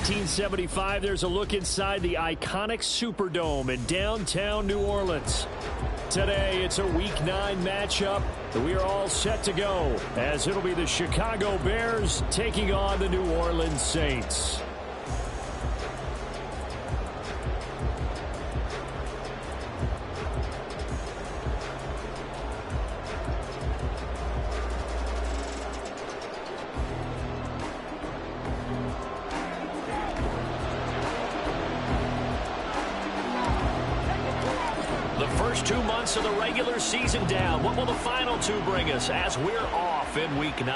1975, there's a look inside the iconic Superdome in downtown New Orleans. Today, it's a Week 9 matchup that we are all set to go, as it'll be the Chicago Bears taking on the New Orleans Saints. First 2 months of the regular season down. What will the final 2 bring us as we're off in Week 9?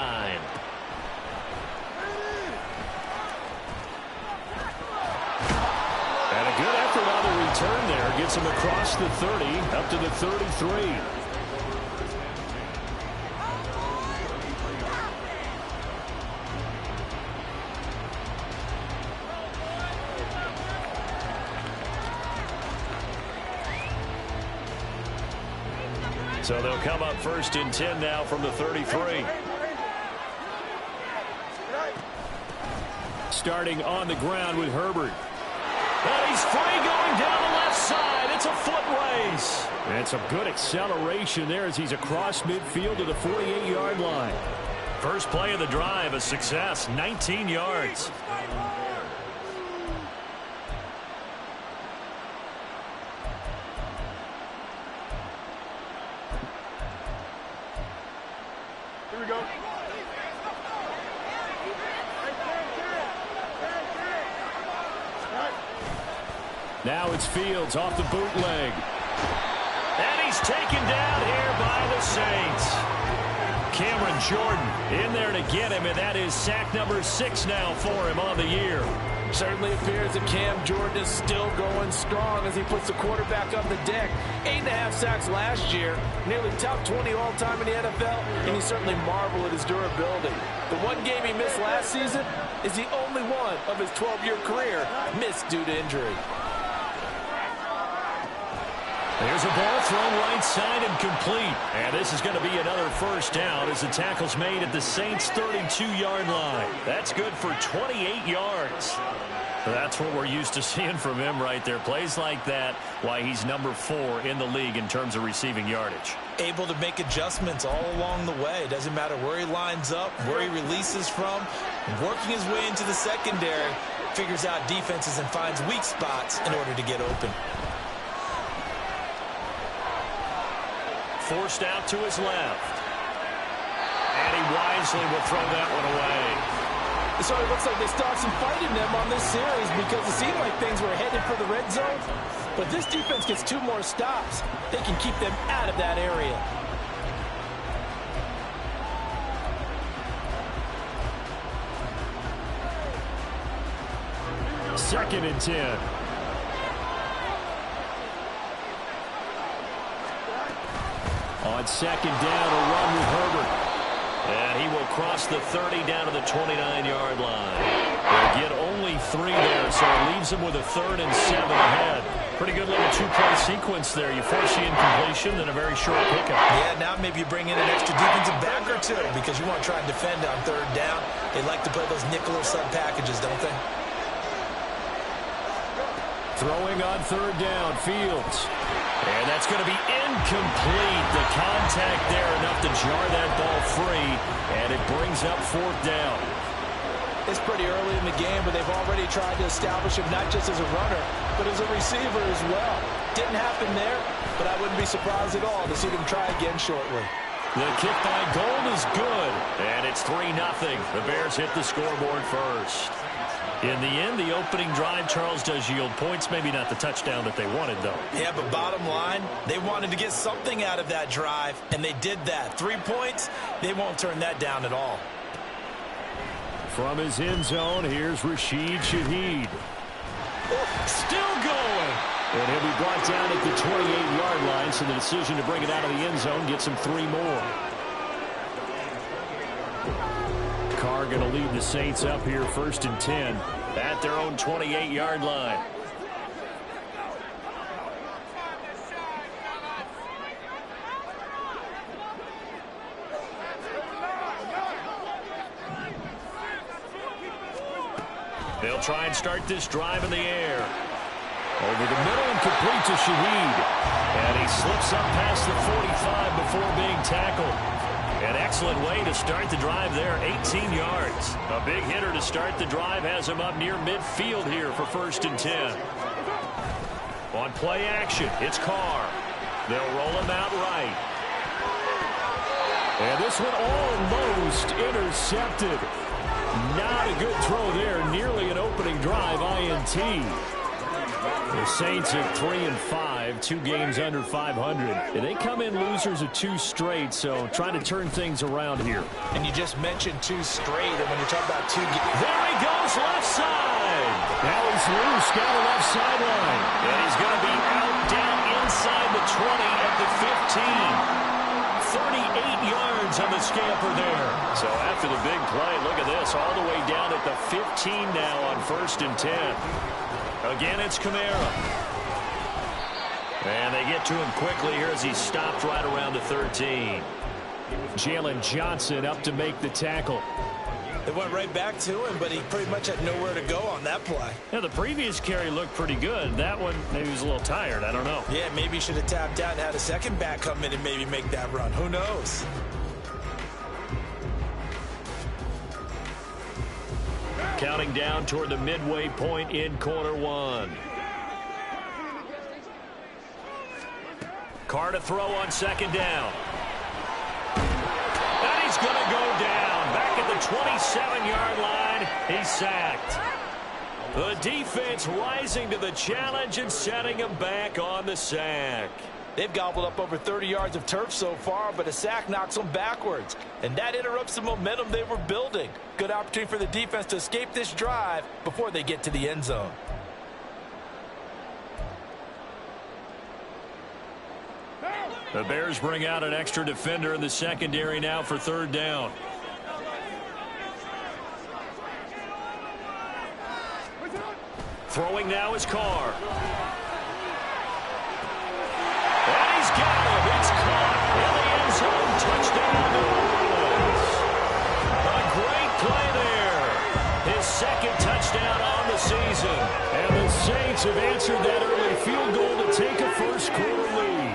And a good effort on the return there. Gets him across the 30, up to the 33. So they'll come up first and 10 now from the 33. Starting on the ground with Herbert. And he's free going down the left side. It's a foot race. And some good acceleration there as he's across midfield to the 48-yard line. First play of the drive, a success, 19 yards. Here we go. Now it's Fields off the bootleg. And he's taken down here by the Saints. Cameron Jordan in there to get him, and that is sack number 6 now for him on the year. Certainly appears that Cam Jordan is still going strong as he puts the quarterback on the deck. 8.5 sacks last year, nearly top 20 all-time in the NFL, and he certainly marveled at his durability. The one game he missed last season is the only one of his 12-year career missed due to injury. There's a ball thrown right side and complete. And this is going to be another first down as the tackle's made at the Saints' 32-yard line. That's good for 28 yards. That's what we're used to seeing from him right there. Plays like that, why he's number 4 in the league in terms of receiving yardage. Able to make adjustments all along the way. Doesn't matter where he lines up, where he releases from. Working his way into the secondary, figures out defenses and finds weak spots in order to get open. Forced out to his left. And he wisely will throw that one away. So it looks like they start some fight in them on this series because it seemed like things were headed for the red zone. But this defense gets 2 more stops. They can keep them out of that area. Second and 10. On second down, a run with Herbert. And he will cross the 30 down to the 29-yard line. They'll get only 3 there, so it leaves them with a 3rd and 7 ahead. Pretty good little 2-play sequence there. You force the incompletion, then a very short pickup. Yeah, now maybe you bring in an extra defensive back or 2 because you want to try and defend on 3rd down. They like to play those nickel or sub packages, don't they? Throwing on 3rd down, Fields. And that's going to be incomplete. The contact there enough to jar that ball free, and it brings up 4th down. It's pretty early in the game, but they've already tried to establish him not just as a runner, but as a receiver as well. Didn't happen there, but I wouldn't be surprised at all to see them try again shortly. The kick by Gold is good, and it's 3-0. The Bears hit the scoreboard first. In the end, the opening drive, Charles, does yield points. Maybe not the touchdown that they wanted, though. Yeah, but bottom line, they wanted to get something out of that drive, and they did that. 3 points, they won't turn that down at all. From his end zone, here's Rashid Shaheed. Still going. And he'll be brought down at the 28-yard line, so the decision to bring it out of the end zone gets him 3 more. Carr going to lead the Saints up here, 1st and 10 at their own 28-yard line. They'll try and start this drive in the air. Over the middle and complete to Shaheed. And he slips up past the 45 before being tackled. An excellent way to start the drive there, 18 yards. A big hitter to start the drive has him up near midfield here for 1st and 10. On play action, it's Carr. They'll roll him out right. And this one almost intercepted. Not a good throw there. Nearly an opening drive, INT. The Saints at 3-5, 2 games under 500. And they come in losers of 2 straight, so trying to turn things around here. And you just mentioned 2 straight, and when you talk about 2 games. There he goes, left side. Now he's loose down the left sideline. And he's going to be out down inside the 20 at the 15. 38 yards on the scamper there. So after the big play, look at this, all the way down at the 15 now on 1st and 10. Again, it's Kamara. And they get to him quickly here as he stopped right around the 13. Jalen Johnson up to make the tackle. They went right back to him, but he pretty much had nowhere to go on that play. Yeah, the previous carry looked pretty good. That one, maybe he was a little tired. I don't know. Yeah, maybe he should have tapped out and had a second back come in and maybe make that run. Who knows? Counting down toward the midway point in quarter 1. Carr to throw on 2nd down. And he's going to go down. Back at the 27-yard line, he's sacked. The defense rising to the challenge and setting him back on the sack. They've gobbled up over 30 yards of turf so far, but a sack knocks them backwards. And that interrupts the momentum they were building. Good opportunity for the defense to escape this drive before they get to the end zone. The Bears bring out an extra defender in the secondary now for 3rd down. Throwing now is Carr. And he's got him. It's caught in the end zone. Touchdown, New Orleans. A great play there. His 2nd touchdown on the season. And the Saints have answered that early field goal to take a 1st quarter lead.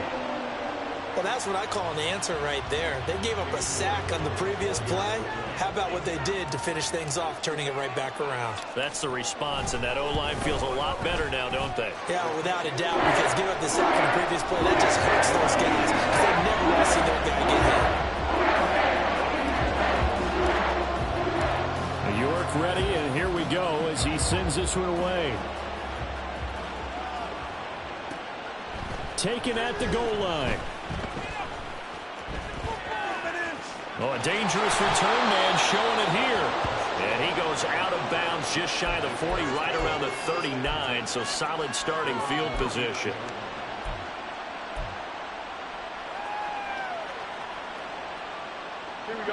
Well, that's what I call an answer right there. They gave up a sack on the previous play. How about what they did to finish things off, turning it right back around? That's the response, and that O-line feels a lot better now, don't they? Yeah, without a doubt, because giving up the sack on the previous play, that just hurts those guys, because they never want to see their guy get hit. York ready, and here we go as he sends this one away. Taken at the goal line. Oh, a dangerous return man showing it here. And he goes out of bounds just shy of the 40, right around the 39, so solid starting field position.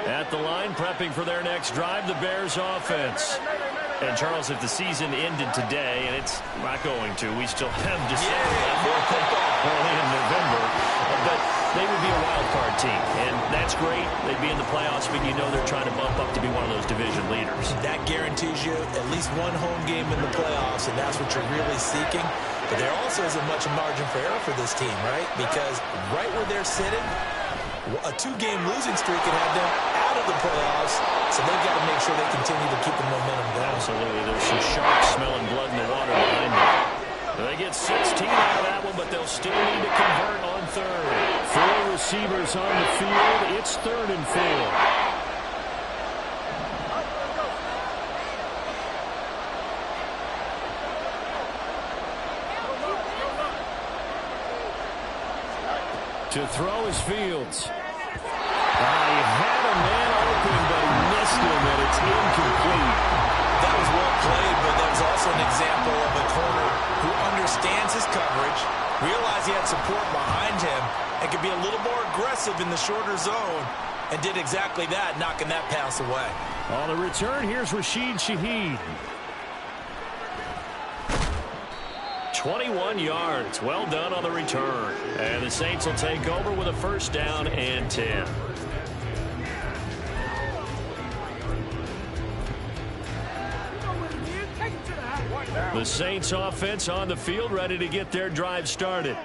At the line, prepping for their next drive, the Bears offense. And, Charles, if the season ended today, and it's not going to, we still have December early in November, but they would be a wild card team, and that's great. They'd be in the playoffs, but you know they're trying to bump up to be one of those division leaders. That guarantees you at least one home game in the playoffs, and that's what you're really seeking. But there also isn't much margin for error for this team, right? Because right where they're sitting, a 2-game losing streak could have them out of the playoffs, so they've got to make sure they continue to keep the momentum going. Absolutely. There's some sharks smelling blood in the water behind them. They get 16 out of that one, but they'll still need to convert on 3rd. 4 receivers on the field. It's 3rd and 4. To throw is Fields. He had a man open, but he missed him, and it's incomplete. That was well played, but that was also an example of a corner who understands his coverage, realized he had support behind him, and could be a little more aggressive in the shorter zone, and did exactly that, knocking that pass away. On the return, here's Rashid Shaheed. 21 yards. Well done on the return. And the Saints will take over with a 1st down and 10. The Saints offense on the field, ready to get their drive started.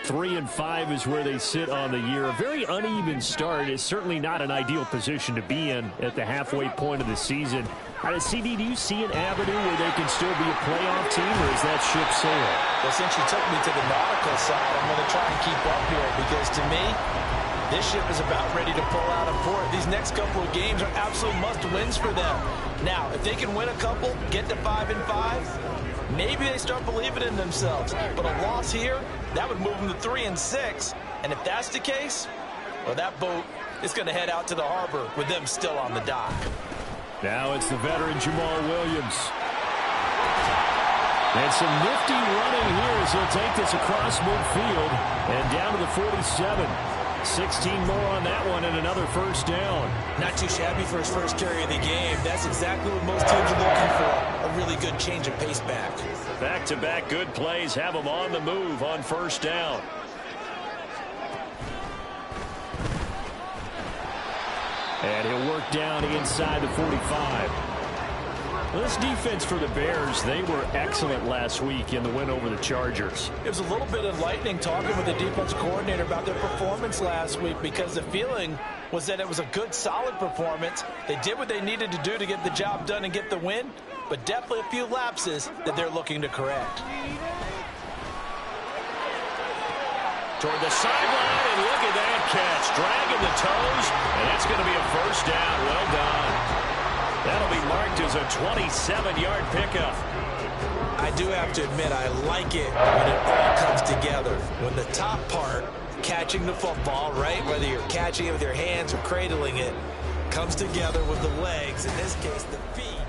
3-5 is where they sit on the year. A very uneven start is certainly not an ideal position to be in at the halfway point of the season. CD, do you see an avenue where they can still be a playoff team, or is that ship sailed? Well, since you took me to the nautical side, I'm going to try and keep up here because, to me, this ship is about ready to pull out of port. These next couple of games are absolute must-wins for them. Now, if they can win a couple, get to 5-5, maybe they start believing in themselves. But a loss here, that would move them to 3-6. And if that's the case, well, that boat is going to head out to the harbor with them still on the dock. Now it's the veteran Jamal Williams. And some nifty running here as he'll take this across midfield and down to the 47. 16 more on that one and another first down. Not too shabby for his first carry of the game. That's exactly what most teams are looking for. A really good change of pace back. Back-to-back good plays have him on the move on first down. And he'll work down inside the 45. Well, this defense for the Bears, they were excellent last week in the win over the Chargers. It was a little bit enlightening talking with the defense coordinator about their performance last week because the feeling was that it was a good, solid performance. They did what they needed to do to get the job done and get the win, but definitely a few lapses that they're looking to correct. Toward the sideline, and look at that catch. Dragging the toes, and that's going to be a first down. Well done. That'll be marked as a 27-yard pickup. I do have to admit, I like it when it all comes together. When the top part, catching the football, right, whether you're catching it with your hands or cradling it, comes together with the legs, in this case, the feet.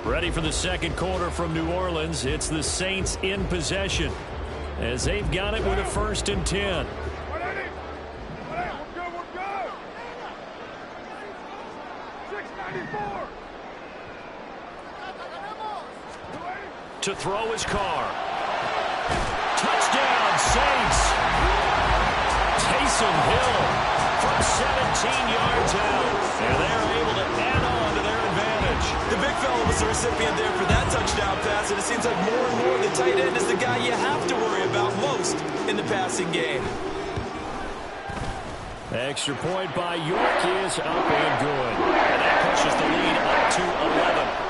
Ready for the second quarter from New Orleans. It's the Saints in possession as they've got it with a 1st and 10. To throw his car. Touchdown, Saints. Taysom Hill from 17 yards out. And they're able to add on to their advantage. The big fella was the recipient there for that touchdown pass, and it seems like more and more the tight end is the guy you have to worry about most in the passing game. Extra point by York is up and good. And that pushes the lead up to 11.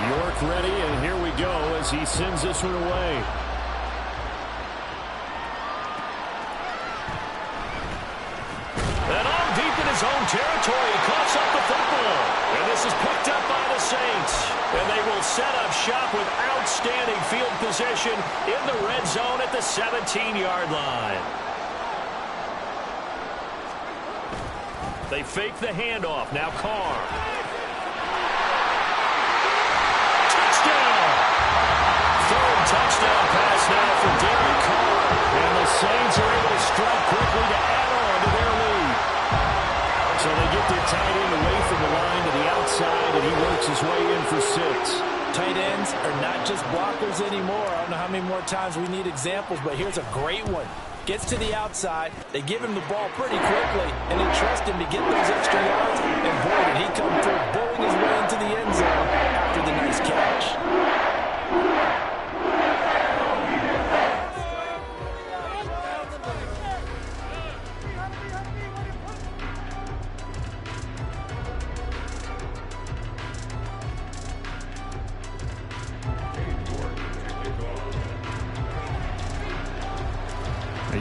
York ready, and here we go as he sends this one away. And on deep in his own territory, he coughs up the football. And this is picked up by the Saints. And they will set up shop with outstanding field position in the red zone at the 17-yard line. They fake the handoff. Now Carr. Touchdown pass now for Derek Carr. And the Saints are able to strike quickly to add on to their lead. So they get their tight end away from the line to the outside, and he works his way in for 6. Tight ends are not just blockers anymore. I don't know how many more times we need examples, but here's a great one. Gets to the outside. They give him the ball pretty quickly, and they trust him to get those extra yards. And boy, did he come through, bowling his way into the end zone after the nice catch.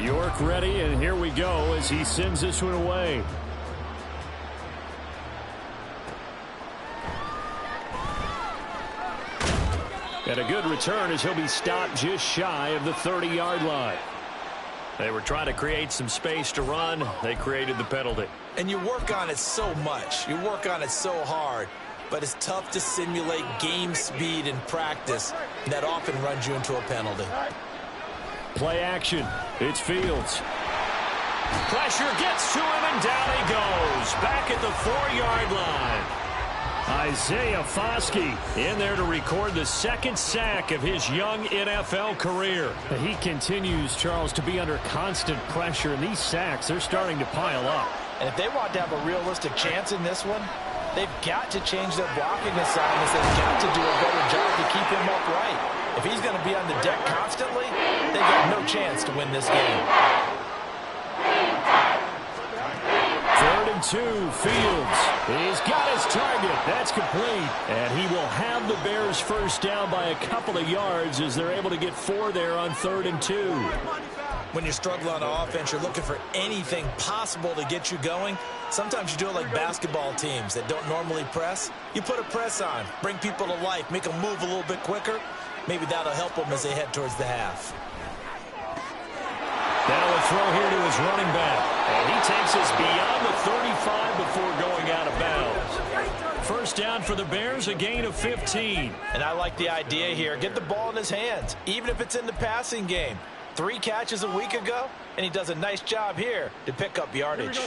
York ready, and here we go as he sends this one away. And a good return as he'll be stopped just shy of the 30-yard line. They were trying to create some space to run. They created the penalty. And you work on it so much. You work on it so hard. But it's tough to simulate game speed in practice. And that often runs you into a penalty. Play action. It's Fields. Pressure gets to him, and down he goes. Back at the 4-yard line. Isaiah Foskey in there to record the 2nd sack of his young NFL career. He continues, Charles, to be under constant pressure, and these sacks, they're starting to pile up. And if they want to have a realistic chance in this one, They've got to change their blocking assignments. They've got to do a better job to keep him upright. If he's going to be on the deck constantly, they've got no chance to win this game. 3rd and 2, Fields. He's got his target. That's complete. And he will have the Bears first down by a couple of yards as they're able to get 4 there on 3rd and 2. When you're struggling on offense, you're looking for anything possible to get you going. Sometimes you do it like basketball teams that don't normally press. You put a press on, bring people to life, make them move a little bit quicker. Maybe that'll help them as they head towards the half. Now a throw here to his running back. And he takes us beyond the 35 before going out of bounds. First down for the Bears, a gain of 15. And I like the idea here. Get the ball in his hands, even if it's in the passing game. 3 catches a week ago, and he does a nice job here to pick up yardage.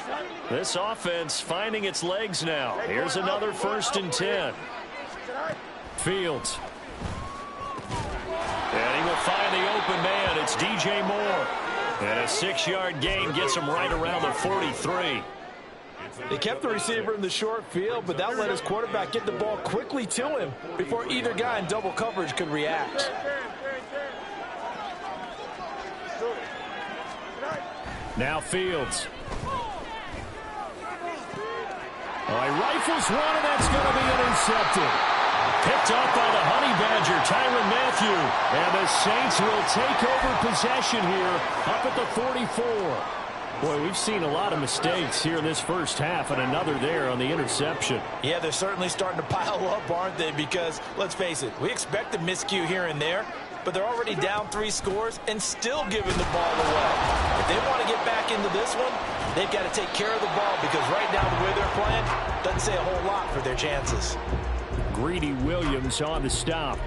This offense finding its legs now. Here's another 1st and 10. Fields. And he will find the open man. It's DJ Moore. And a 6-yard gain gets him right around the 43. They kept the receiver in the short field, but that let his quarterback get the ball quickly to him before either guy in double coverage could react. Now Fields. Oh, he rifles one, and that's going to be intercepted. Picked up by the Honey Badger, Tyrann Mathieu. And the Saints will take over possession here up at the 44. Boy, we've seen a lot of mistakes here in this first half, and another there on the interception. Yeah, they're certainly starting to pile up, aren't they? Because, let's face it, we expect a miscue here and there, but they're already down 3 scores and still giving the ball away. If they want to get back into this one, they've got to take care of the ball, because right now the way they're playing doesn't say a whole lot for their chances. Greedy Williams on the stop.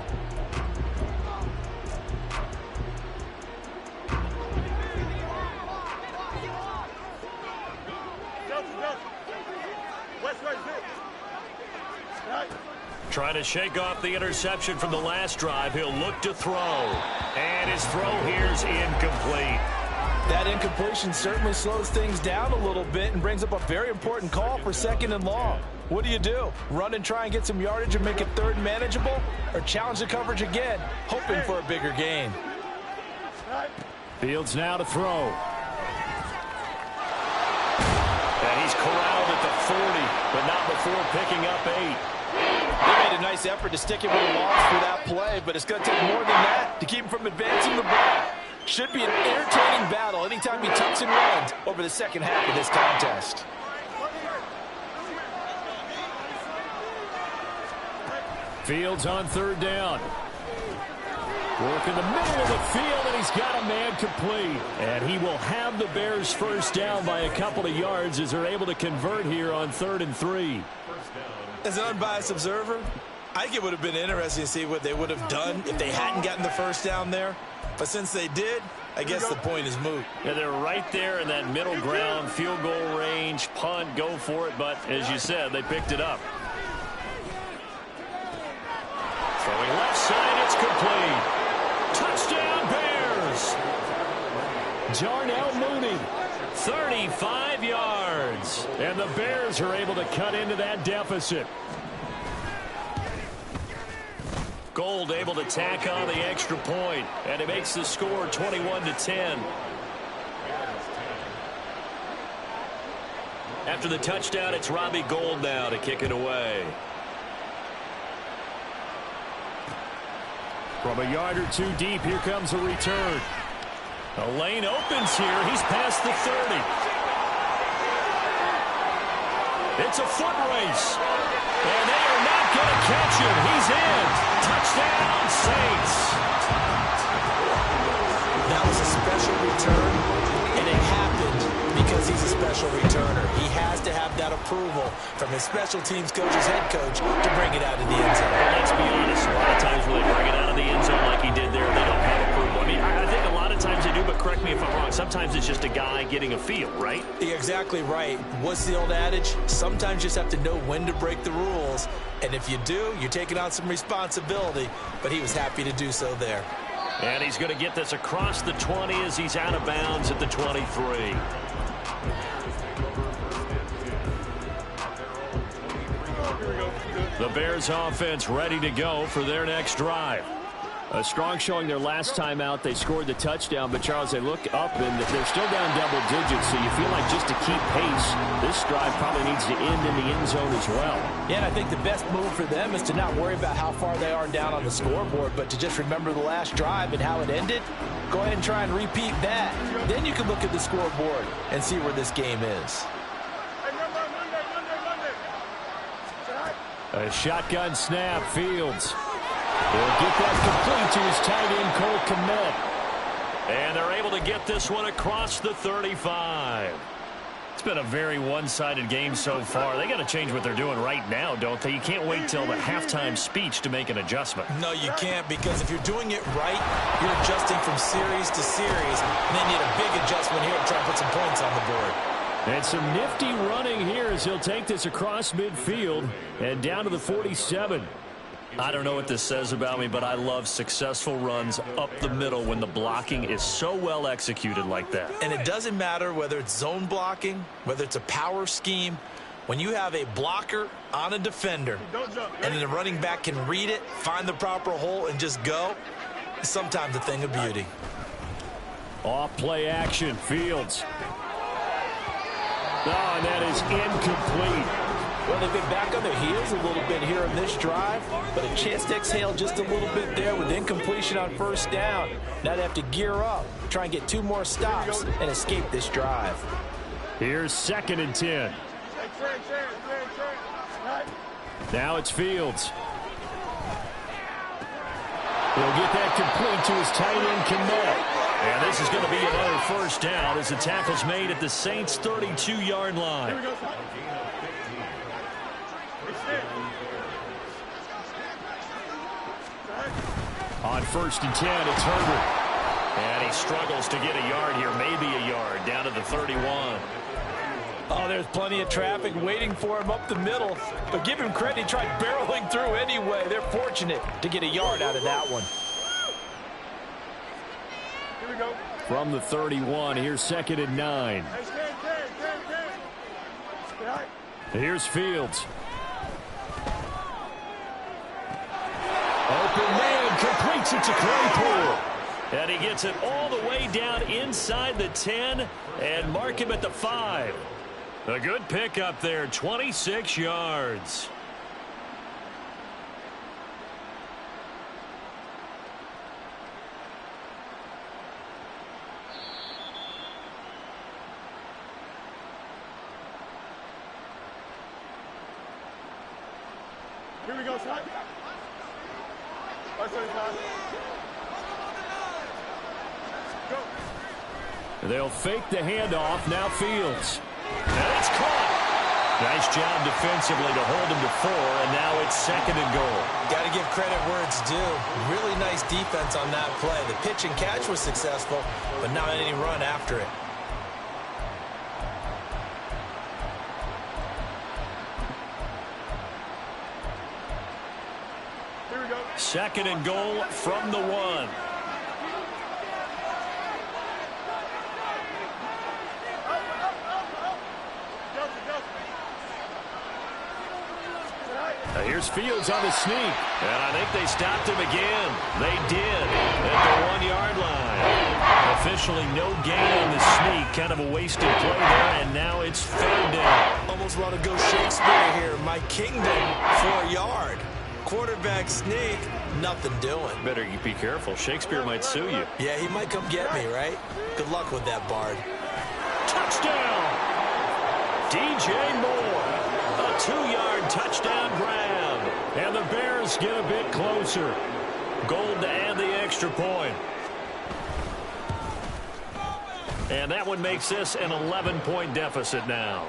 Trying to shake off the interception from the last drive. He'll look to throw. And his throw here is incomplete. That incompletion certainly slows things down a little bit and brings up a very important call for 2nd and long. What do? Run and try and get some yardage and make it 3rd manageable? Or challenge the coverage again, hoping for a bigger gain? Fields now to throw. And he's corralled at the 40, but not before picking up 8. They made a nice effort to stick him with a loss for that play, but it's going to take more than that to keep him from advancing the ball. Should be an entertaining battle anytime he tucks and runs over the second half of this contest. Fields on 3rd down. Work in the middle of the field, and he's got a man complete. And he will have the Bears first down by a couple of yards as they're able to convert here on 3rd and 3. As an unbiased observer, I think it would have been interesting to see what they would have done if they hadn't gotten the first down there. But since they did, I guess the point is moot. Yeah, they're right there in that middle ground, field goal range, punt, go for it. But as you said, they picked it up. Throwing left side, it's complete. Touchdown, Bears. Jarnell Mooney, 35 yards. And the Bears are able to cut into that deficit. Gold able to tack on the extra point, and it makes the score 21-10. After the touchdown, it's Robbie Gould now to kick it away. From a yard or 2 deep, here comes a return. The lane opens here. He's past the 30. It's a foot race. And they are not going to catch him. He's in. Touchdown, Saints. That was a special return, and it happened because he's a special returner. He has to have that approval from his special teams coach's head coach to bring it out of the end zone. Well, let's be honest. A lot of times when they bring it out of the end zone like he did there, they don't have approval. I mean, I think a lot of times they do, but correct me if I'm wrong. Sometimes it's just a guy getting a feel, right? You're exactly right. What's the old adage? Sometimes you just have to know when to break the rules. And if you do, you're taking on some responsibility. But he was happy to do so there. And he's going to get this across the 20 as he's out of bounds at the 23. The Bears offense ready to go for their next drive. A strong showing their last time out. They scored the touchdown, but, Charles, they look up, and they're still down double digits, so you feel like just to keep pace, this drive probably needs to end in the end zone as well. Yeah, and I think the best move for them is to not worry about how far they are down on the scoreboard, but to just remember the last drive and how it ended. Go ahead and try and repeat that. Then you can look at the scoreboard and see where this game is. A shotgun snap, Fields. He'll get that complete to his tight end, Cole Kmet. And they're able to get this one across the 35. It's been a very one-sided game so far. They got to change what they're doing right now, don't they? You can't wait till the halftime speech to make an adjustment. No, you can't, because if you're doing it right, you're adjusting from series to series, and then you need a big adjustment here to try and put some points on the board. And some nifty running here as he'll take this across midfield and down to the 47. I don't know what this says about me, but I love successful runs up the middle when the blocking is so well executed like that. And it doesn't matter whether it's zone blocking, whether it's a power scheme. When you have a blocker on a defender and then the running back can read it, find the proper hole, and just go, it's sometimes a thing of beauty. Off play action, Fields. Oh, and that is incomplete. Well, they've been back on their heels a little bit here in this drive, but a chance to exhale just a little bit there with incompletion on first down. Now they have to gear up, try and get 2 more stops, and escape this drive. Here's 2nd and 10. Now it's Fields. He'll get that complete to his tight end, Kmet. And this is going to be another first down as the tackle's made at the Saints' 32-yard line. On 1st and 10, it's Herbert. And he struggles to get a yard here, maybe a yard, down to the 31. Oh, there's plenty of traffic waiting for him up the middle. But give him credit, he tried barreling through anyway. They're fortunate to get a yard out of that one. Here we go. From the 31, here's 2nd and 9. Here's Fields. Open man, completes it to Claypool. And he gets it all the way down inside the 10 and mark him at the 5. A good pickup there, 26 yards. Here we go, son. They'll fake the handoff. Now Fields. And it's caught. Nice job defensively to hold him to 4, and now it's 2nd and goal. Got to give credit where it's due. Really nice defense on that play. The pitch and catch was successful, but not any run after it. Here we go. 2nd and goal from the 1. Here's Fields on the sneak. And I think they stopped him again. They did at the 1-yard line. Officially no gain on the sneak. Kind of a wasted play there, and now it's 3rd down. Almost want to go Shakespeare here. My kingdom for a yard. Quarterback sneak, nothing doing. Better be careful. Shakespeare might sue you. Yeah, he might come get me, right? Good luck with that, Bard. Touchdown! DJ Moore. A 2-yard touchdown grab. And the Bears get a bit closer. Gold to add the extra point. And that one makes this an 11-point deficit now.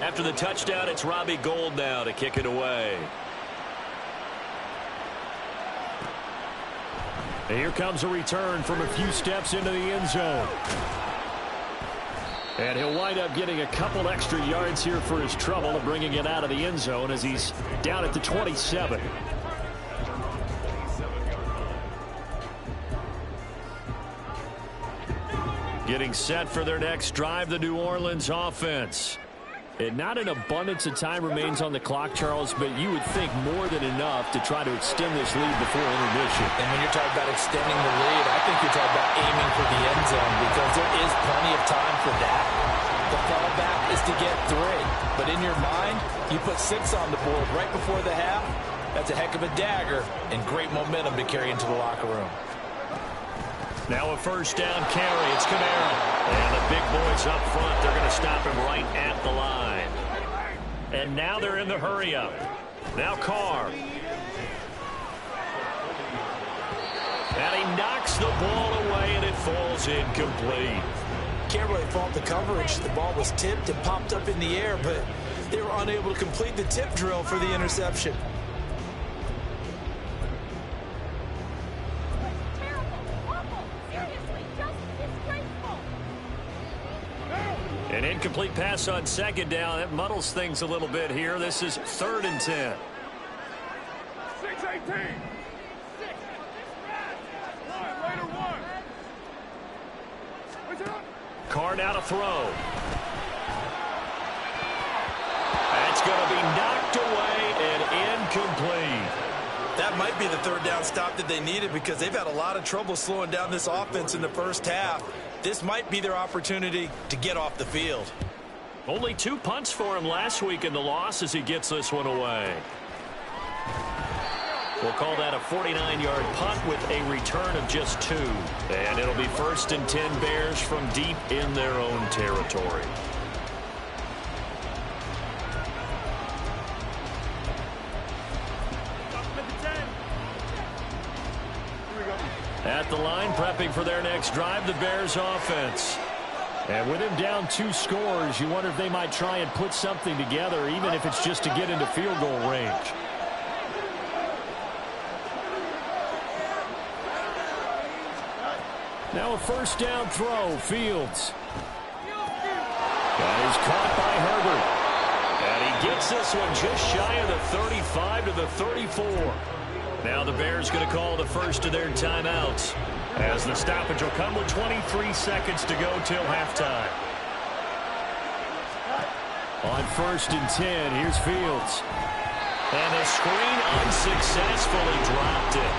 After the touchdown, it's Robbie Gould now to kick it away. And here comes a return from a few steps into the end zone. And he'll wind up getting a couple extra yards here for his trouble of bringing it out of the end zone as he's down at the 27. Getting set for their next drive, the New Orleans offense. And not an abundance of time remains on the clock, Charles, but you would think more than enough to try to extend this lead before intermission. And when you're talking about extending the lead, I think you're talking about aiming for the end zone because there is plenty of time for that. The fallback is to get 3. But in your mind, you put 6 on the board right before the half. That's a heck of a dagger and great momentum to carry into the locker room. Now a first down carry. It's Kamara. And the big boys up front, they're going to stop him right at the line. And now they're in the hurry up. Now Carr. And he knocks the ball away, and it falls incomplete. Can't really fault the coverage. The ball was tipped and popped up in the air, but they were unable to complete the tip drill for the interception. An incomplete pass on second down. That muddles things a little bit here. This is 3rd and 10. 6-18. Carr now to throw. That's going to be knocked away and incomplete. That might be the 3rd down stop that they needed because they've had a lot of trouble slowing down this offense in the first half. This might be their opportunity to get off the field. Only 2 punts for him last week in the loss as he gets this one away. We'll call that a 49-yard punt with a return of just 2. And it'll be 1st and 10 Bears from deep in their own territory. At the line, prepping for their next drive, the Bears offense. And with him down 2 scores, you wonder if they might try and put something together, even if it's just to get into field goal range. Now a first down throw, Fields. That is caught by Herbert. And he gets this one just shy of the 35 to the 34. Now the Bears going to call the first of their timeouts, as the stoppage will come with 23 seconds to go till halftime. On 1st and 10, here's Fields. And the screen unsuccessfully dropped it.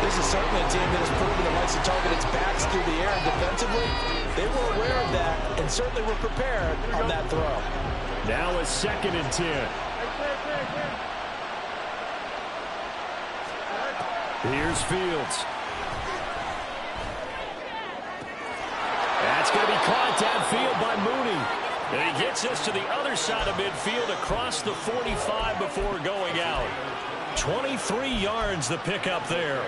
This is certainly a team that has proven it likes to target its backs through the air, and defensively, they were aware of that and certainly were prepared on that throw. Now a 2nd and 10. Here's Fields. That's going to be caught downfield by Mooney. And he gets this to the other side of midfield across the 45 before going out. 23 yards the pickup there.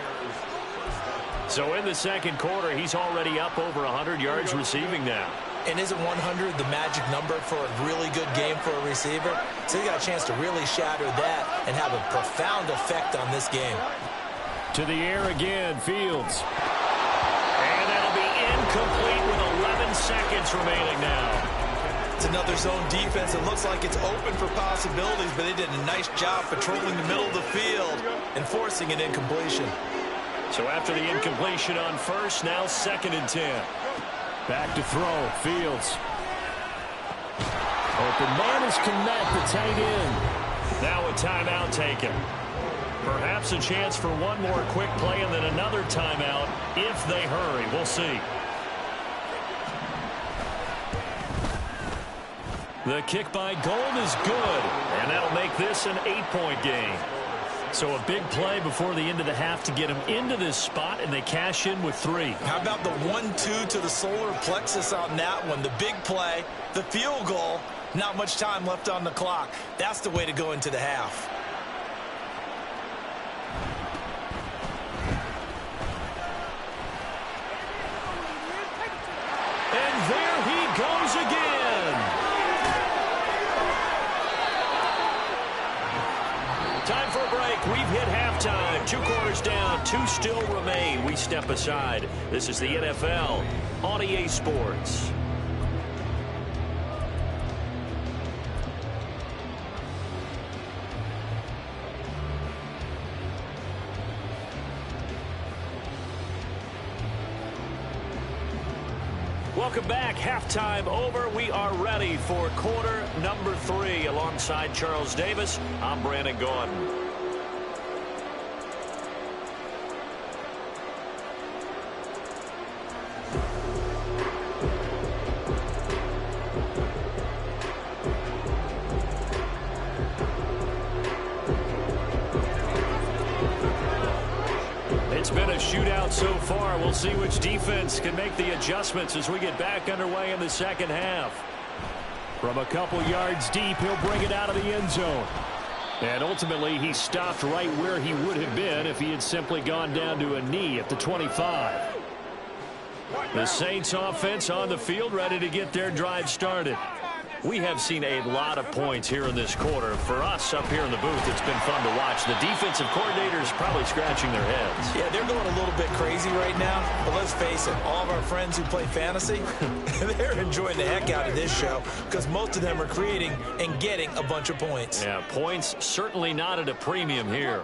So in the second quarter, he's already up over 100 yards receiving now. And isn't 100 the magic number for a really good game for a receiver? So he got a chance to really shatter that and have a profound effect on this game. To the air again, Fields. And that'll be incomplete with 11 seconds remaining now. It's another zone defense. It looks like it's open for possibilities, but they did a nice job patrolling the middle of the field and forcing an incompletion. So after the incompletion on first, now 2nd and 10. Back to throw, Fields. Open man is Kmet, the tight end. Now a timeout taken. Perhaps a chance for one more quick play and then another timeout if they hurry. We'll see. The kick by Gold is good, and that'll make this an 8-point game. So a big play before the end of the half to get them into this spot, and they cash in with 3. How about the 1-2 to the solar plexus on that one? The big play, the field goal, not much time left on the clock. That's the way to go into the half. And there he goes again. Time for a break. We've hit halftime. 2 quarters down. 2 still remain. We step aside. This is the NFL on EA Sports. Welcome back. Halftime over. We are ready for quarter number 3. Alongside Charles Davis, I'm Brandon Gaudin. It's been a shootout so far. We'll see which defense can make the adjustments as we get back underway in the second half. From a couple yards deep, he'll bring it out of the end zone. And ultimately, he stopped right where he would have been if he had simply gone down to a knee at the 25. The Saints offense on the field, ready to get their drive started. We have seen a lot of points here in this quarter. For us up here in the booth, it's been fun to watch. The defensive coordinators probably scratching their heads. Yeah, they're going a little bit crazy right now. But let's face it, all of our friends who play fantasy, they're enjoying the heck out of this show because most of them are creating and getting a bunch of points. Yeah, points certainly not at a premium here.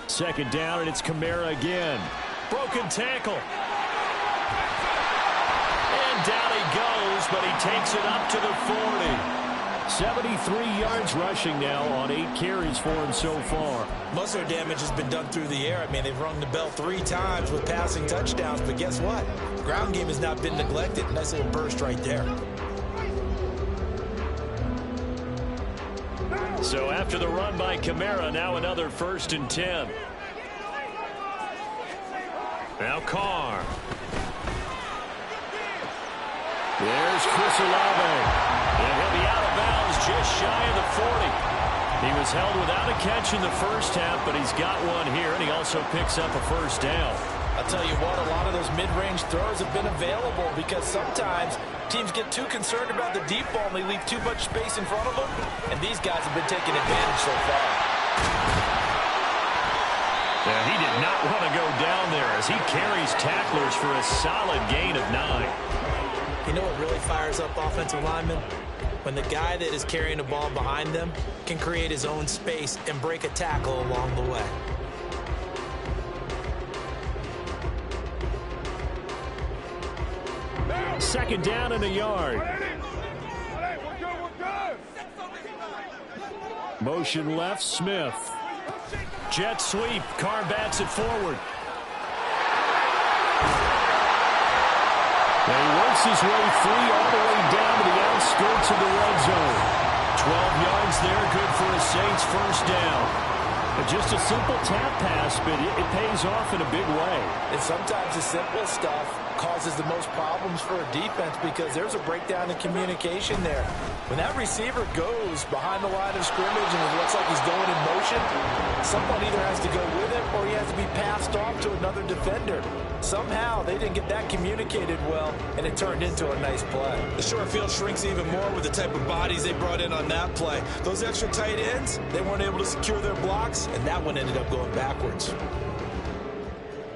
Second down, and it's Kamara again. Broken tackle. And down he goes, but he takes it up to the 40. 73 yards rushing now on 8 carries for him so far. Most of their damage has been done through the air. I mean, they've rung the bell 3 times with passing touchdowns, but guess what? The ground game has not been neglected. Nice little burst right there. So after the run by Kamara, now another 1st and 10. Now Carr. There's Chris Olave. And he'll be out of bounds just shy of the 40. He was held without a catch in the first half, but he's got one here, and he also picks up a 1st down. I'll tell you what, a lot of those mid-range throws have been available because sometimes teams get too concerned about the deep ball and they leave too much space in front of them, and these guys have been taking advantage so far. Yeah, he did not want to go down there as he carries tacklers for a solid gain of 9. You know what really fires up offensive linemen? When the guy that is carrying the ball behind them can create his own space and break a tackle along the way. Second down and a yard. Motion left, Smith. Jet sweep. Carr bats it forward. And he works his way free all the way down to the outskirts of the red zone. 12 yards there, good for a Saints 1st down. But just a simple tap pass, but it pays off in a big way. And sometimes the simple stuff causes the most problems for a defense because there's a breakdown in communication there. When that receiver goes behind the line of scrimmage and it looks like he's going in motion, someone either has to go with him or he has to be passed off to another defender. Somehow they didn't get that communicated well, and it turned into a nice play. The short field shrinks even more with the type of bodies they brought in on that play. Those extra tight ends, they weren't able to secure their blocks, and that one ended up going backwards.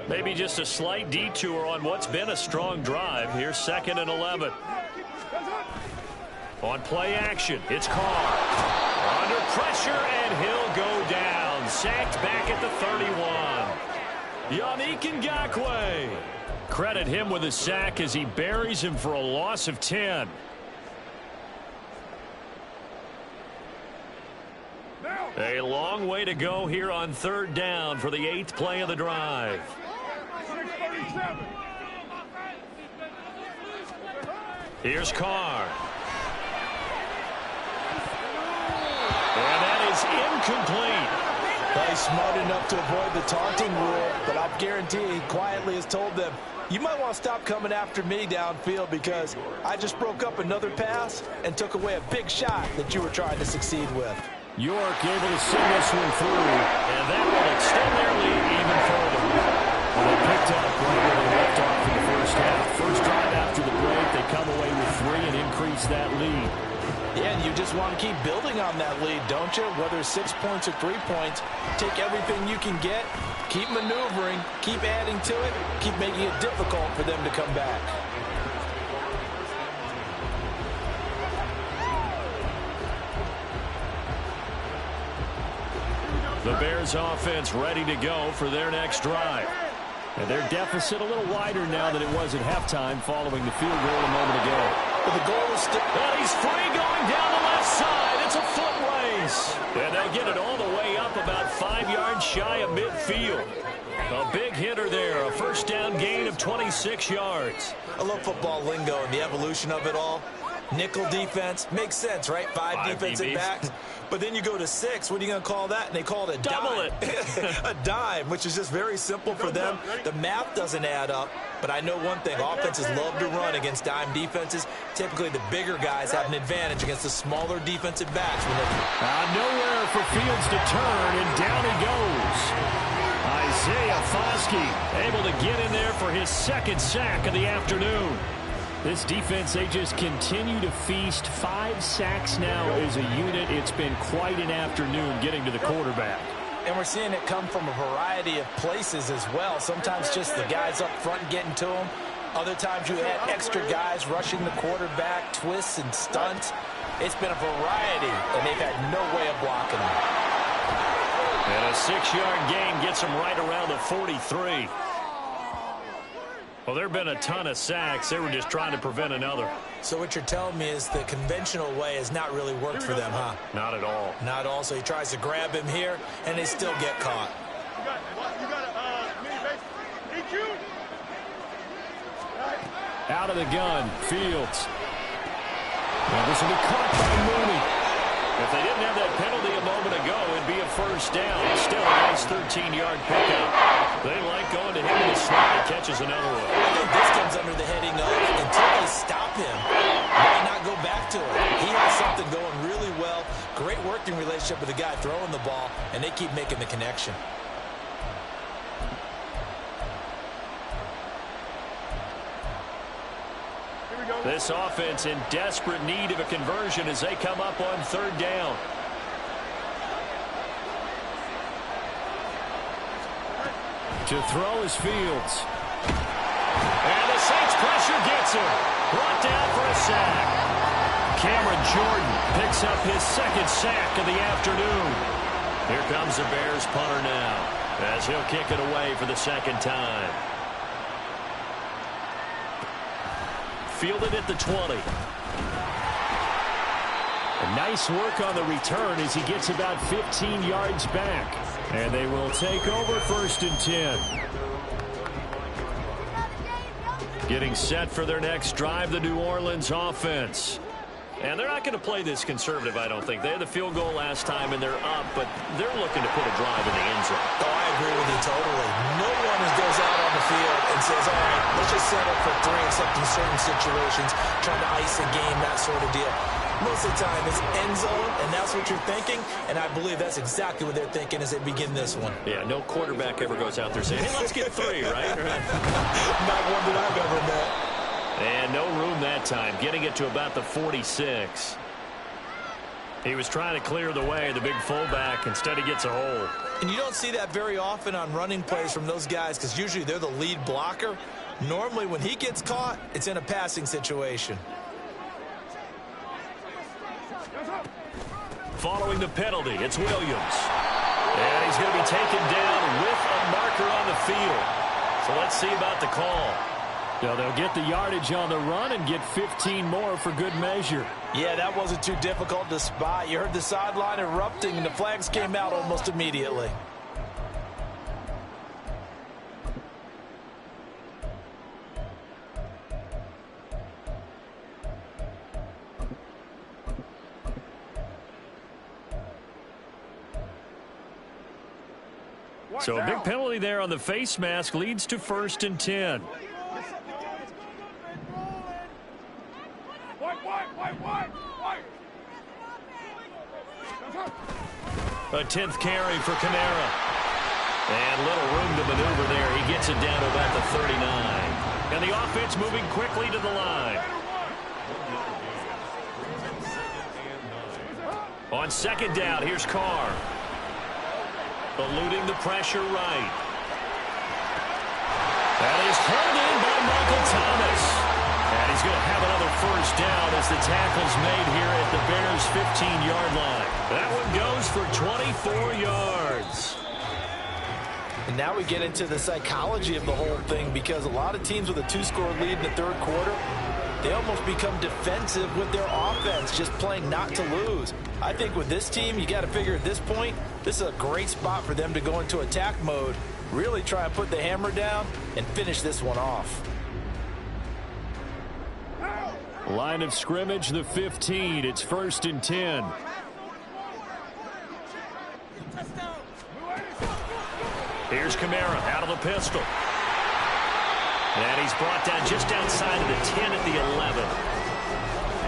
Maybe just a slight detour on what's been a strong drive. Here's 2nd and 11. On play action, it's Carr. Under pressure, and he'll go down. Sacked back at the 31. Yannick Ngakoue. Credit him with a sack as he buries him for a loss of 10. A long way to go here on 3rd down for the 8th play of the drive. Here's Carr. And that is incomplete. Well, he's smart enough to avoid the taunting rule, but I guarantee he quietly has told them, you might want to stop coming after me downfield because I just broke up another pass and took away a big shot that you were trying to succeed with. York able to send this one through. And that will extend their lead even further. Well, they picked up right where they left off in the first half. First drive after the break, they come away with 3 and increase that lead. Yeah, and you just want to keep building on that lead, don't you? Whether it's 6 points or 3 points, take everything you can get, keep maneuvering, keep adding to it, keep making it difficult for them to come back. The Bears offense ready to go for their next drive. And their deficit a little wider now than it was at halftime following the field goal a moment ago. But the goal is still... And he's free going down the left side. It's a foot race. And they'll get it all the way up about 5 yards shy of midfield. A big hitter there. A first down gain of 26 yards. I love football lingo and the evolution of it all. Nickel defense makes sense, right? Five defensive backs. But then you go to 6. What are you going to call that? And they call it a double dime. A dime, which is just very simple for them. The math doesn't add up. But I know one thing. Offenses love to run against dime defenses. Typically, the bigger guys have an advantage against the smaller defensive backs. Nowhere for Fields to turn, and down he goes. Isaiah Foskey able to get in there for his second sack of the afternoon. This defense, they just continue to feast. 5 sacks now as a unit. It's been quite an afternoon getting to the quarterback. And we're seeing it come from a variety of places as well. Sometimes just the guys up front getting to him. Other times you had extra guys rushing the quarterback, twists and stunts. It's been a variety, and they've had no way of blocking him. And a 6-yard gain gets him right around the 43. Well, there have been a ton of sacks. They were just trying to prevent another. So what you're telling me is the conventional way has not really worked for them, huh? Not at all. Not at all. So he tries to grab him here, and they still get caught. Out of the gun, Fields. Well, this will be caught by Mooney. If they didn't have that penalty a moment ago, it'd be a first down. Still a nice 13-yard pickup. They like going to him in the slot. He catches another one. I think this comes under the heading of until they stop him, why not go back to it? He has something going really well. Great working relationship with the guy throwing the ball, and they keep making the connection. This offense in desperate need of a conversion as they come up on 3rd down. To throw is Fields. And the Saints pressure gets him. Brought down for a sack. Cameron Jordan picks up his 2nd sack of the afternoon. Here comes the Bears punter now as he'll kick it away for the 2nd time. Fielded at the 20. A nice work on the return as he gets about 15 yards back. And they will take over 1st and 10. Getting set for their next drive, the New Orleans offense. And they're not going to play this conservative, I don't think. They had the field goal last time, and they're up, but they're looking to put a drive in the end zone. Oh, I agree with you totally. No one goes out on the field and says, all right, let's just settle for 3, except in certain situations, trying to ice a game, that sort of deal. Most of the time, it's end zone, and that's what you're thinking, and I believe that's exactly what they're thinking as they begin this one. Yeah, no quarterback ever goes out there saying, hey, let's get 3, right? Not one that I've ever met. And no room that time, getting it to about the 46. He was trying to clear the way, the big fullback. Instead, he gets a hole. And you don't see that very often on running plays from those guys because usually they're the lead blocker. Normally, when he gets caught, it's in a passing situation. Following the penalty, it's Williams. And he's going to be taken down with a marker on the field. So let's see about the call. Now they'll get the yardage on the run and get 15 more for good measure. Yeah, that wasn't too difficult to spot. You heard the sideline erupting, and the flags came out almost immediately. So a big penalty there on the face mask leads to 1st and 10. A 10th carry for Kamara. And little room to maneuver there. He gets it down to about the 39. And the offense moving quickly to the line. On 2nd down, here's Carr. Eluding the pressure right. That is pulled in by Michael Thomas. And he's going to have another 1st down as the tackle's made here at the Bears' 15-yard line. That one goes for 24 yards. And now we get into the psychology of the whole thing, because a lot of teams with a 2-score lead in the third quarter, they almost become defensive with their offense, just playing not to lose. I think with this team, you got to figure at this point, this is a great spot for them to go into attack mode, really try and put the hammer down and finish this one off. Line of scrimmage, the 15. It's 1st and 10. Here's Kamara out of the pistol. And he's brought down just outside of the 10 at the 11.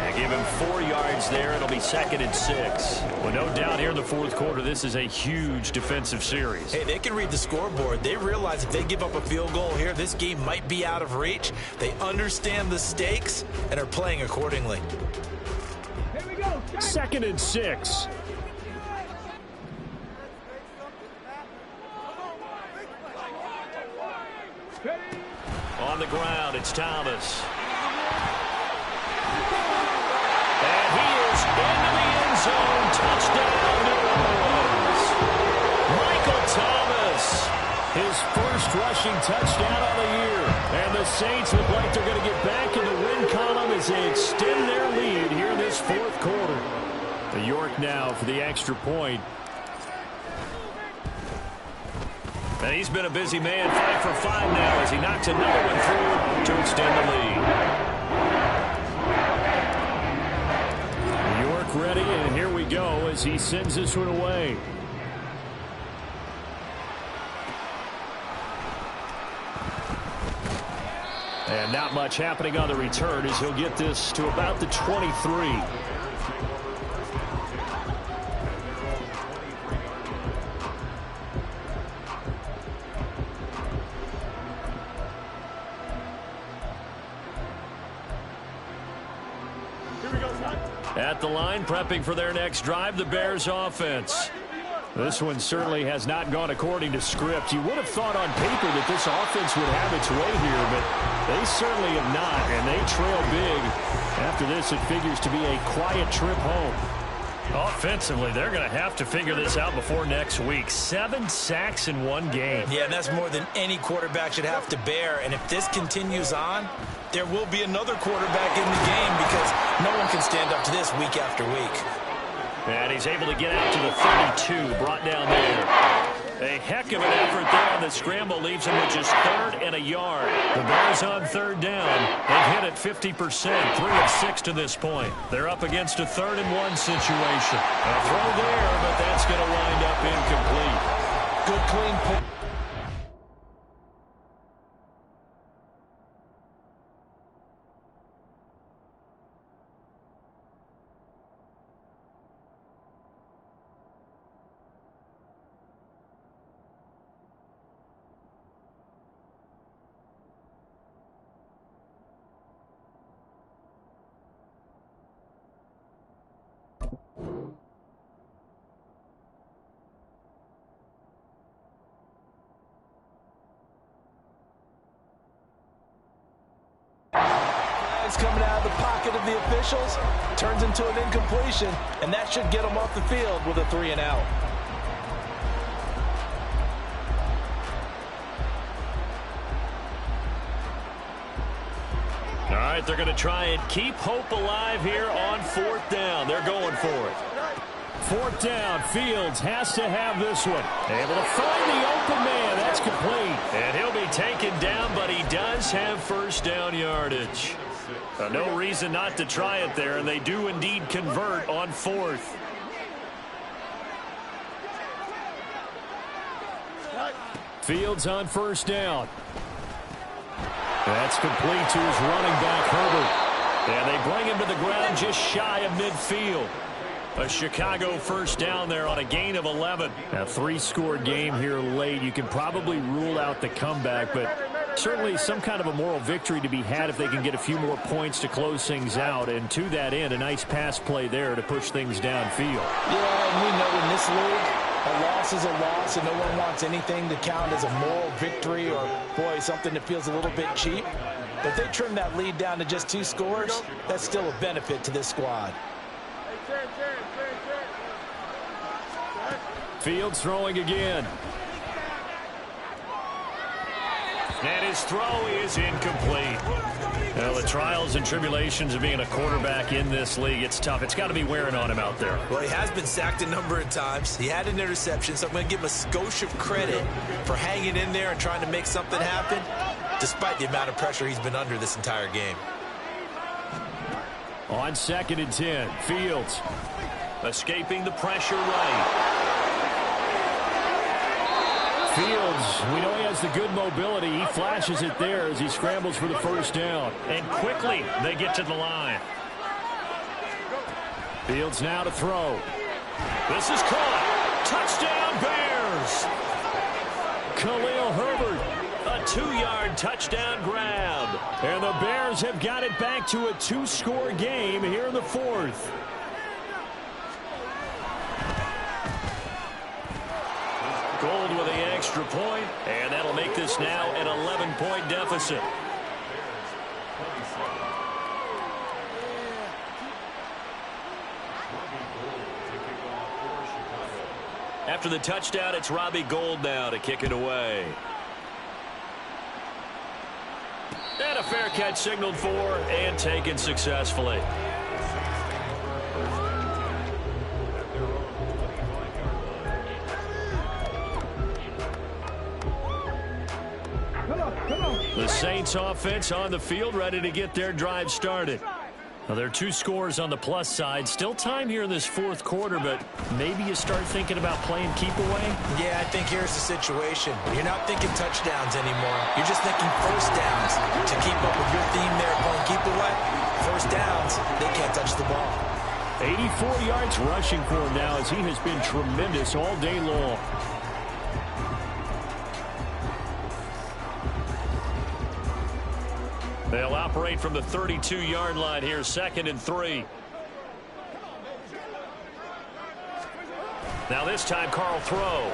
And give him 4 yards there. It'll be 2nd and 6. Well, no doubt here in the fourth quarter, this is a huge defensive series. Hey, they can read the scoreboard. They realize if they give up a field goal here, this game might be out of reach. They understand the stakes and are playing accordingly. 2nd and 6. On the ground, it's Thomas. And he is into the end zone. Touchdown, New Orleans. Michael Thomas. His first rushing touchdown of the year. And the Saints look like they're going to get back in the win column as they extend their lead here in this fourth quarter. The York now for the extra point. And he's been a busy man, 5 for 5 now as he knocks another one through to extend the lead. York ready, and here we go as he sends this one away. And not much happening on the return as he'll get this to about the 23. At the line, prepping for their next drive, the Bears offense. This one certainly has not gone according to script. You would have thought on paper that this offense would have its way here, but they certainly have not, and they trail big. After this, it figures to be a quiet trip home. Offensively, they're going to have to figure this out before next week. 7 sacks in one game. Yeah, and that's more than any quarterback should have to bear. And if this continues on, there will be another quarterback in the game because no one can stand up to this week after week. And he's able to get out to the 32, brought down there. A heck of an effort there on the scramble, leaves him with just 3rd and a yard. The Bears on 3rd down. They've hit it 50%, 3 of 6 to this point. They're up against a 3rd and 1 situation. A throw there, but that's going to wind up incomplete. Good clean pull. Coming out of the pocket of the officials, turns into an incompletion, and that should get them off the field with a 3 and out. All right, they're going to try and keep hope alive here on 4th down. They're going for it. 4th down, Fields has to have this one. Able to find the open man. That's complete. And he'll be taken down, but he does have 1st down yardage. No reason not to try it there, and they do indeed convert on 4th. Fields on 1st down. That's complete to his running back, Herbert. And they bring him to the ground just shy of midfield. A Chicago 1st down there on a gain of 11. A 3-score game here late. You can probably rule out the comeback, but certainly some kind of a moral victory to be had if they can get a few more points to close things out. And to that end, a nice pass play there to push things downfield. Yeah, and we know in this league, a loss is a loss, and no one wants anything to count as a moral victory or, boy, something that feels a little bit cheap. But if they trim that lead down to just 2 scores, that's still a benefit to this squad. Fields throwing again. And his throw is incomplete. Well, the trials and tribulations of being a quarterback in this league, it's tough. It's got to be wearing on him out there. Well, he has been sacked a number of times. He had an interception, so I'm going to give him a skosh of credit for hanging in there and trying to make something happen, despite the amount of pressure he's been under this entire game. On 2nd and 10, Fields. Escaping the pressure right. Fields, we know he has the good mobility. He flashes it there as he scrambles for the first down. And quickly, they get to the line. Fields now to throw. This is caught. Touchdown, Bears. Khalil Herbert. A 2-yard touchdown grab. And the Bears have got it back to a 2-score game here in the 4th. Gold with the extra point, and that'll make this now an 11-point deficit. After the touchdown, it's Robbie Gould now to kick it away. And a fair catch signaled for and taken successfully. The Saints offense on the field, ready to get their drive started. Now, there are 2 scores on the plus side. Still time here in this 4th quarter, but maybe you start thinking about playing keep away? Yeah, I think here's the situation. You're not thinking touchdowns anymore. You're just thinking first downs. To keep up with your theme there, playing keep away, first downs, they can't touch the ball. 84 yards rushing for him now as he has been tremendous all day long. They'll operate from the 32-yard line here, 2nd and 3. Now this time, Carl throw.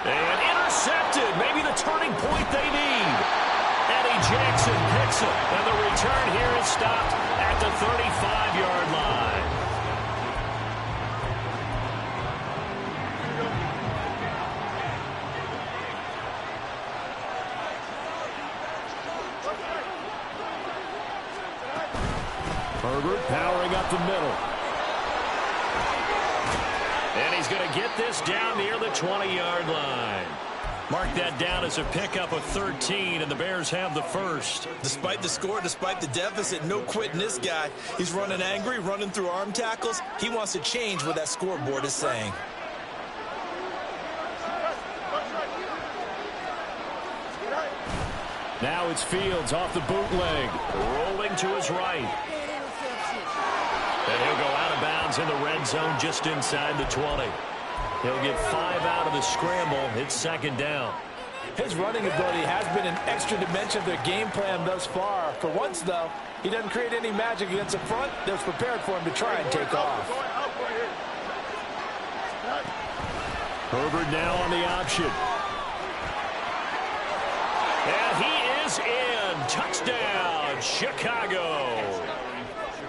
And intercepted. Maybe the turning point they need. Eddie Jackson picks it. And the return here is stopped at the 35-yard line. Herbert powering up the middle. And he's going to get this down near the 20-yard line. Mark that down as a pickup of 13, and the Bears have the first. Despite the score, despite the deficit, no quitting this guy. He's running angry, running through arm tackles. He wants to change what that scoreboard is saying. Now it's Fields off the bootleg. Rolling to his right. And he'll go out of bounds in the red zone just inside the 20. He'll get 5 out of the scramble. It's 2nd down. His running ability has been an extra dimension of their game plan thus far. For once, though, he doesn't create any magic against the front that's prepared for him to try and take off. Herbert now on the option. And he is in. Touchdown, Chicago.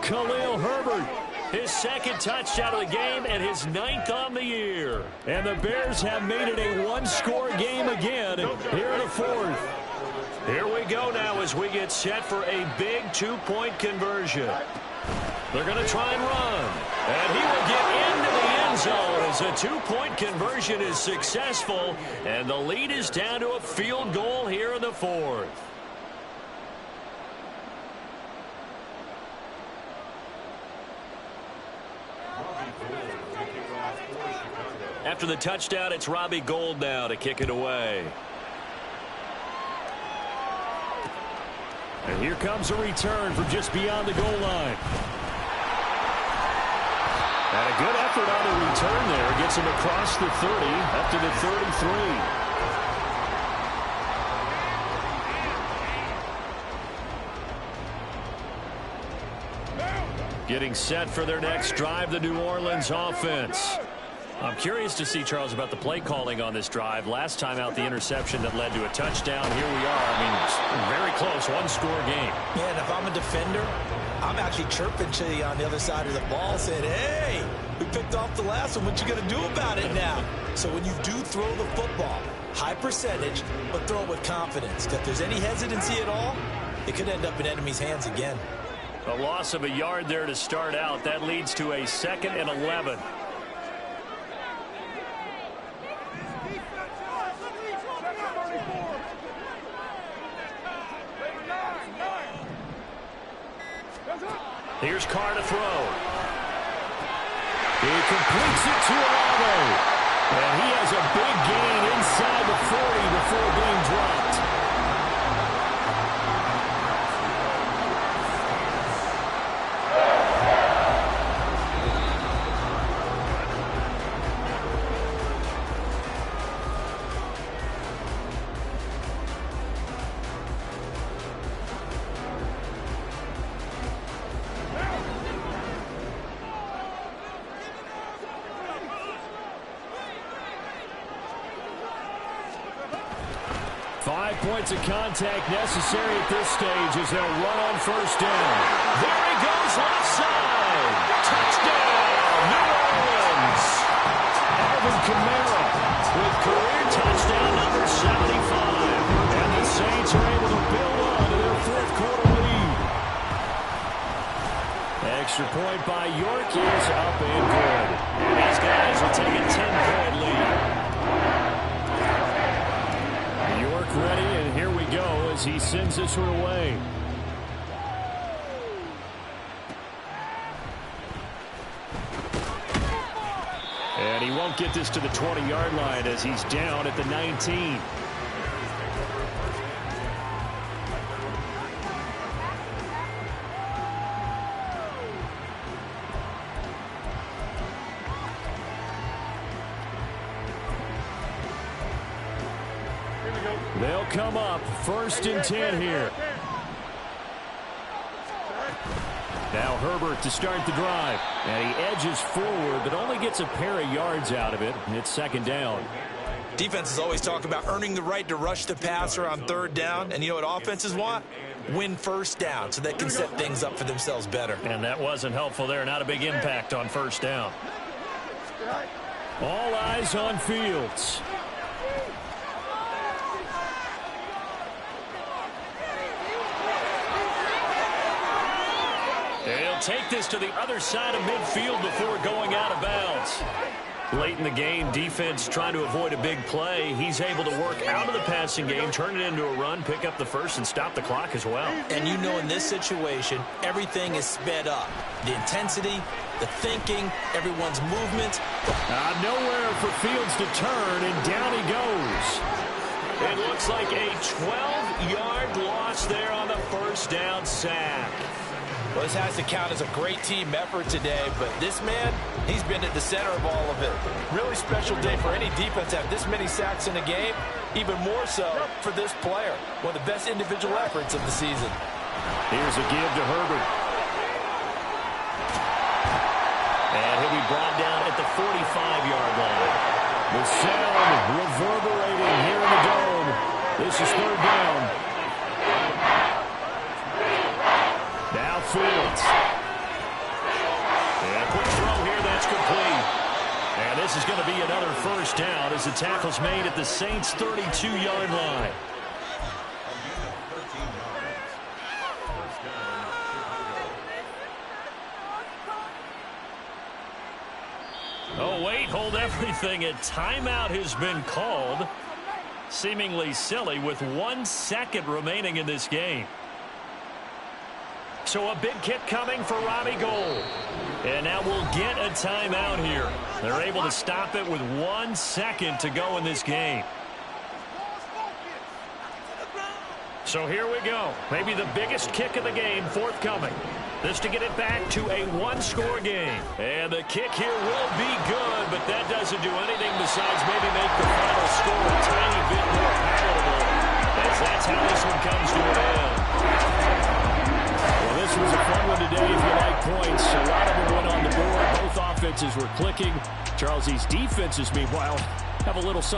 Khalil Herbert. His 2nd touchdown of the game and his 9th on the year. And the Bears have made it a 1-score game again here in the 4th. Here we go now as we get set for a big 2-point conversion. They're going to try and run. And he will get into the end zone as a 2-point conversion is successful. And the lead is down to a field goal here in the 4th. After the touchdown, it's Robbie Gould now to kick it away. And here comes a return from just beyond the goal line. And a good effort on the return there. Gets him across the 30, up to the 33. Getting set for their next drive, the New Orleans offense. I'm curious to see, Charles, about the play calling on this drive. Last time out, the interception that led to a touchdown. Here we are. I mean, very close, 1-score game. Yeah, and if I'm a defender, I'm actually chirping to you on the other side of the ball saying, hey, we picked off the last one. What you going to do about it now? So when you do throw the football, high percentage, but throw it with confidence. If there's any hesitancy at all, it could end up in enemy's hands again. A loss of a yard there to start out. That leads to a 2nd and 11. Here's Carr to throw. He completes it to Olave. And he has a big gain inside the 40 before being dropped. Points of contact necessary at this stage as they'll run on first down. There he goes, left side. Touchdown, New Orleans. Alvin Kamara with career touchdown number 75. And the Saints are able to build on to their 4th quarter lead. Extra point by York is up and good. And these guys will take a 10-point lead. Ready, and here we go as he sends this one away. And he won't get this to the 20-yard line as he's down at the 19. They'll come up 1st and 10 here. Now Herbert to start the drive. And he edges forward, but only gets a pair of yards out of it. And it's 2nd down. Defenses always talk about earning the right to rush the passer on 3rd down. And you know what offenses want? Win 1st down so they can set things up for themselves better. And that wasn't helpful there. Not a big impact on 1st down. All eyes on Fields. He'll take this to the other side of midfield before going out of bounds. Late in the game, defense trying to avoid a big play. He's able to work out of the passing game, turn it into a run, pick up the first, and stop the clock as well. And you know in this situation, everything is sped up. The intensity, the thinking, everyone's movement. Nowhere for Fields to turn, and down he goes. It looks like a 12-yard loss there on the 1st down sack. Well, this has to count as a great team effort today, but this man, he's been at the center of all of it. Really special day for any defense to have this many sacks in a game, even more so for this player. One of the best individual efforts of the season. Here's a give to Herbert. And he'll be brought down at the 45-yard line. The sound reverberating here in the dome. This is 3rd down. Now Fields. And a quick throw here, that's complete. And this is going to be another 1st down as the tackle's made at the Saints' 32-yard line. Oh, wait, hold everything. A timeout has been called. Seemingly silly with 1 second remaining in this game. So a big kick coming for Robbie Gould. And now we'll get a timeout here. They're able to stop it with 1 second to go in this game. So here we go. Maybe the biggest kick of the game forthcoming. This to get it back to a 1-score game. And the kick here will be good, but that doesn't do anything besides maybe make the final score a tiny bit more palatable, as that's how this one comes to an end. Well, this was a fun one today if you like points. A lot of them went on the board. Both offenses were clicking. Charles, these defenses, meanwhile, have a little something.